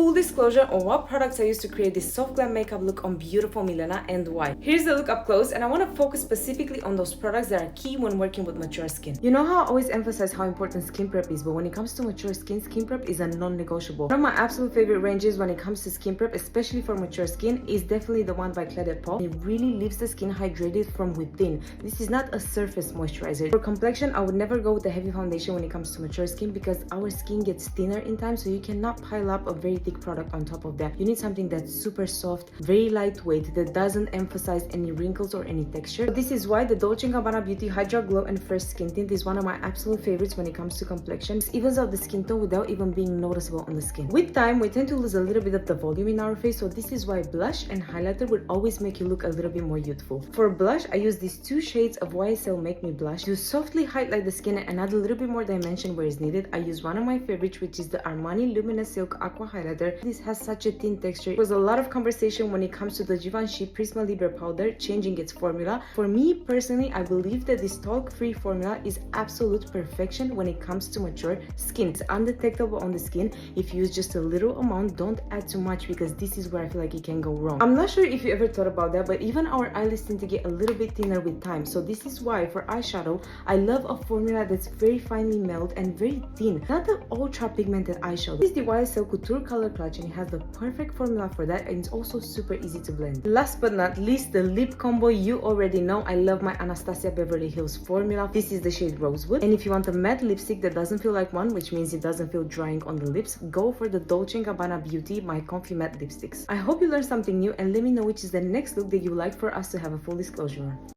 full disclosure on what products I use to create this soft glam makeup look on beautiful Milena and why. Here's the look up close, and I want to focus specifically on those products that are key when working with mature skin. You know how I always emphasize how important skin prep is, but when it comes to mature skin, skin prep is a non-negotiable. One of my absolute favorite ranges when it comes to skin prep, especially for mature skin, is definitely the one by Claire Paul. It really leaves the skin hydrated from within. This is not a surface moisturizer. For complexion, I would never go with a heavy foundation when it comes to mature skin because our skin gets thinner in time, so you cannot pile up a very thick product on top of that. You need something that's super soft, very lightweight, that doesn't emphasize any wrinkles or any texture. So this is why the Dolce & Gabbana Beauty Hydra Glow and First Skin Tint is one of my absolute favorites when it comes to complexion. It evens out the skin tone without even being noticeable on the skin. With time, we tend to lose a little bit of the volume in our face, so this is why blush and highlighter would always make you look a little bit more youthful. For blush, I use these two shades of YSL Make Me Blush to softly highlight the skin and add a little bit more dimension where it's needed. I use one of my favorites, which is the Armani Luminous Silk Aqua Highlighter. This has such a thin texture. There was a lot of conversation when it comes to the Givenchy Prisma Libre powder changing its formula. For me personally, I believe that this talc-free formula is absolute perfection when it comes to mature skin. It's undetectable on the skin. If you use just a little amount, don't add too much because this is where I feel like it can go wrong. I'm not sure if you ever thought about that, but even our eyelids tend to get a little bit thinner with time. So this is why for eyeshadow, I love a formula that's very finely melled and very thin, not the ultra pigmented eyeshadow. This is the YSL Couture Color Clutch and it has the perfect formula for that, and it's also super easy to blend. Last but not least, the lip combo. You already know I love my Anastasia Beverly Hills formula. This is the shade Rosewood, and if you want a matte lipstick that doesn't feel like one, which means it doesn't feel drying on the lips, go for the Dolce & Gabbana Beauty My Comfy Matte Lipsticks. I hope you learned something new, and let me know which is the next look that you would like for us to have a full disclosure on.